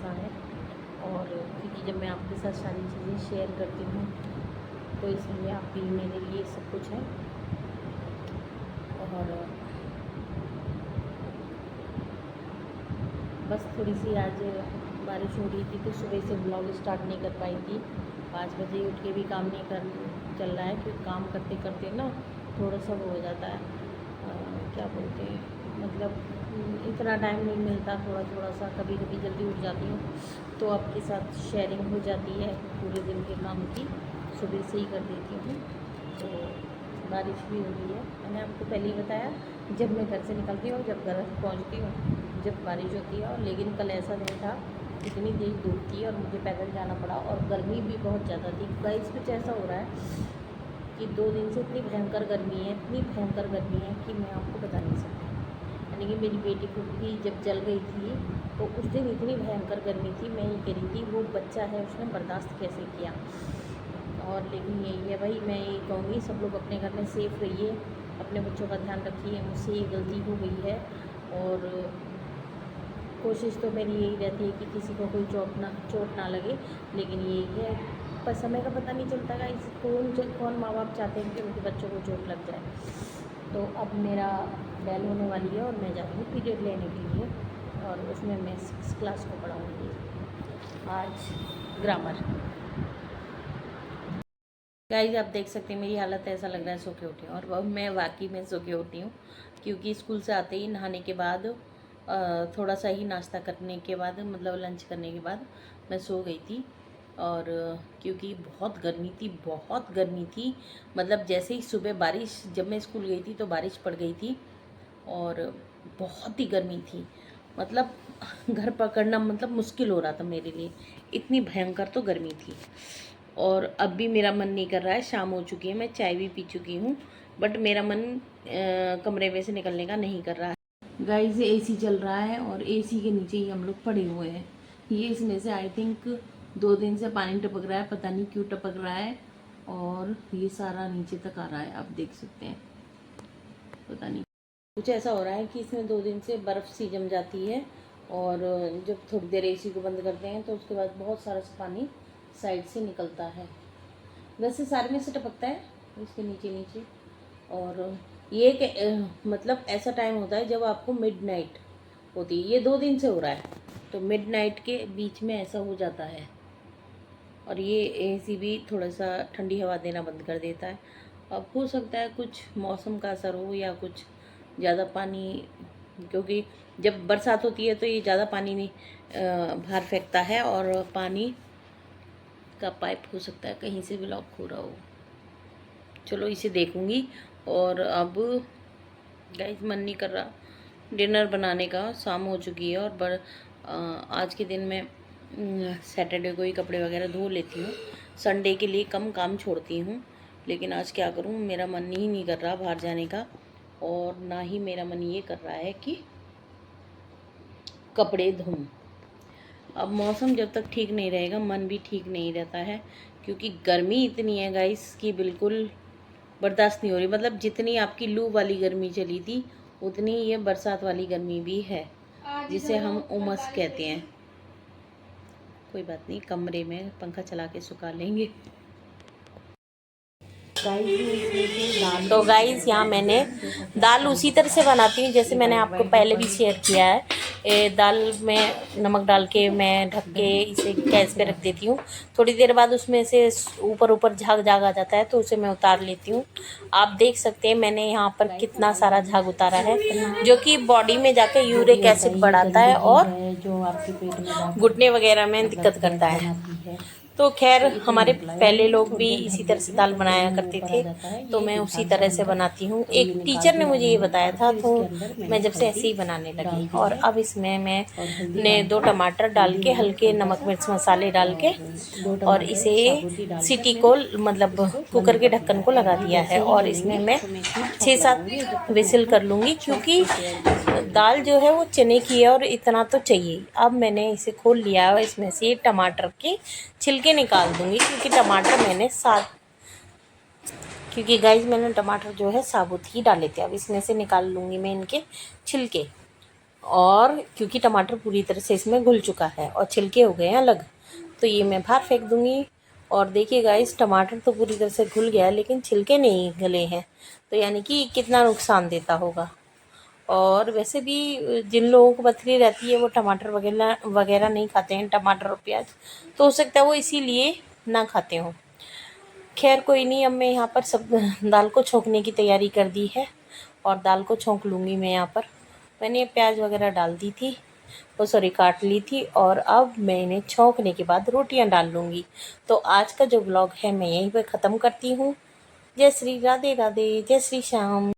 रखा है। और क्योंकि जब मैं आपके साथ सारी चीज़ें शेयर करती हूँ तो इसलिए आप भी मेरे लिए सब कुछ है। और बस थोड़ी सी आज बारिश हो रही थी तो सुबह से ब्लॉग स्टार्ट नहीं कर पाई थी। 5 बजे उठ के भी काम नहीं कर चल रहा है, क्योंकि काम करते करते ना थोड़ा सा वो हो जाता है, क्या बोलते हैं, मतलब इतना टाइम नहीं मिलता। थोड़ा थोड़ा सा कभी कभी जल्दी उठ जाती हूँ तो आपके साथ शेयरिंग हो जाती है पूरे दिन के काम की, सुबह से ही कर देती हूँ। तो बारिश भी हो रही है, मैंने आपको पहले ही बताया, जब मैं घर से निकलती हूँ, जब घर पहुँचती हूँ, जब बारिश होती है। और लेकिन कल ऐसा नहीं था, इतनी तेज़ धूप थी और मुझे पैदल जाना पड़ा और गर्मी भी बहुत ज़्यादा थी। गाइस कुछ ऐसा हो रहा है कि 2 दिन से इतनी भयंकर गर्मी है, इतनी भयंकर गर्मी है कि मैं आपको बता नहीं सकती। यानी कि मेरी बेटी को भी जब जल गई थी तो उस दिन इतनी भयंकर गर्मी थी, मैं ये कह रही थी वो बच्चा है उसने बर्दाश्त कैसे किया। और लेकिन यही है भाई, मैं ये कहूँगी सब लोग अपने घर में सेफ़ रहिए, अपने बच्चों का ध्यान रखिए। मुझसे ये गलती हो गई है और कोशिश तो मेरी यही रहती है कि किसी को कोई चोट ना लगे, लेकिन यही है पर समय का पता नहीं चलता है। कौन माँ बाप चाहते हैं कि उनके बच्चों को चोट लग जाए। तो अब मेरा बैल होने वाली है और मैं जा रही हूँ पीरियड लेने के लिए, और उसमें मैं 6 क्लास को पढ़ाऊँगी आज ग्रामर। गाइस आप देख सकते हैं मेरी हालत ऐसा लग रहा है सो के उठी हूँ, और वह मैं वाकई में सो के उठी हूँ, क्योंकि स्कूल से आते ही नहाने के बाद थोड़ा सा ही नाश्ता करने के बाद, मतलब लंच करने के बाद मैं सो गई थी। और क्योंकि बहुत गर्मी थी, बहुत गर्मी थी, मतलब जैसे ही सुबह बारिश, जब मैं स्कूल गई थी तो बारिश पड़ गई थी और बहुत ही गर्मी थी, मतलब घर पकड़ना मतलब मुश्किल हो रहा था मेरे लिए, इतनी भयंकर तो गर्मी थी। और अब भी मेरा मन नहीं कर रहा है, शाम हो चुकी है, मैं चाय भी पी चुकी हूँ, बट मेरा मन कमरे में से निकलने का नहीं कर रहा है। गाइस एसी चल रहा है और एसी के नीचे ही हम लोग पड़े हुए हैं। ये इसमें से आई थिंक 2 दिन से पानी टपक रहा है, पता नहीं क्यों टपक रहा है, और ये सारा नीचे तक आ रहा है, आप देख सकते हैं। पता नहीं कुछ ऐसा हो रहा है कि इसमें 2 दिन से बर्फ़ सी जम जाती है, और जब थोड़ी देर एसी को बंद करते हैं तो उसके बाद बहुत सारा पानी साइड से निकलता है। वैसे सारे में से टपकता है इसके नीचे नीचे। और ये मतलब ऐसा टाइम होता है जब आपको मिडनाइट होती है, ये 2 दिन से हो रहा है, तो मिडनाइट के बीच में ऐसा हो जाता है। और ये एसी भी थोड़ा सा ठंडी हवा देना बंद कर देता है। अब हो सकता है कुछ मौसम का असर हो या कुछ ज़्यादा पानी, क्योंकि जब बरसात होती है तो ये ज़्यादा पानी नहीं बाहर फेंकता है, और पानी का पाइप हो सकता है कहीं से ब्लॉक हो रहा हो। चलो इसे देखूंगी। और अब गाइस मन नहीं कर रहा डिनर बनाने का, शाम हो चुकी है। और आज के दिन में सैटरडे को ही कपड़े वगैरह धो लेती हूँ, संडे के लिए कम काम छोड़ती हूँ, लेकिन आज क्या करूँ, मेरा मन ही नहीं कर रहा बाहर जाने का, और ना ही मेरा मन ये कर रहा है कि कपड़े धोऊं। अब मौसम जब तक ठीक नहीं रहेगा मन भी ठीक नहीं रहता है, क्योंकि गर्मी इतनी है गाइस कि बिल्कुल बर्दाश्त नहीं हो रही। मतलब जितनी आपकी लू वाली गर्मी चली थी उतनी ये बरसात वाली गर्मी भी है, जिसे हम उमस कहते हैं। कोई बात नहीं, कमरे में पंखा चला के सुखा लेंगे। तो गाइस यहाँ मैंने दाल उसी तरह से बनाती हूँ जैसे मैंने आपको पहले भी शेयर किया है। दाल में नमक डाल के मैं ढक के इसे गैस पे रख देती हूँ। थोड़ी देर बाद उसमें से ऊपर ऊपर झाग झाग आ जाता है तो उसे मैं उतार लेती हूँ। आप देख सकते हैं मैंने यहाँ पर कितना सारा झाग उतारा है, जो कि बॉडी में जाके यूरिक एसिड बढ़ाता है और जो आपके पेट में घुटने वगैरह में दिक्कत करता है। तो खैर हमारे पहले लोग भी इसी तरह से दाल बनाया करते थे, तो मैं उसी तरह से बनाती हूँ। एक टीचर ने मुझे ये बताया था तो मैं जब से ऐसे ही बनाने लगी। और अब इसमें मैंने 2 टमाटर डाल के हल्के नमक मिर्च मसाले डाल के और इसे सीटी को मतलब कुकर के ढक्कन को लगा दिया है, और इसमें मैं 6-7 विसिल कर लूँगी, क्योंकि दाल जो है वो चने की है और इतना तो चाहिए। अब मैंने इसे खोल लिया है और इसमें से टमाटर के छिलके निकाल दूंगी, क्योंकि गाइस मैंने टमाटर जो है साबुत ही डाले थे। अब इसमें से निकाल लूँगी मैं इनके छिलके। और क्योंकि टमाटर पूरी तरह से इसमें घुल चुका है और छिलके हो गए हैं अलग, तो ये मैं बाहर फेंक दूँगी। और देखिए गाइस, टमाटर तो पूरी तरह से घुल गया है लेकिन छिलके नहीं गले हैं, तो यानी कि कितना नुकसान देता होगा। और वैसे भी जिन लोगों को पथरी रहती है वो टमाटर वगैरह वगैरह नहीं खाते हैं, टमाटर और प्याज, तो हो सकता है वो इसीलिए ना खाते हों। खैर कोई नहीं, अब मैं यहाँ पर सब दाल को छोंकने की तैयारी कर दी है और दाल को छोंक लूँगी मैं। यहाँ पर मैंने प्याज वगैरह डाल दी थी, वो सॉरी काट ली थी, और अब मैं इन्हें छोंकने के बाद रोटियां डाल लूँगी। तो आज का जो ब्लॉग है मैं यहीं पर ख़त्म करती हूँ। जय श्री राधे राधे, जय श्री श्याम।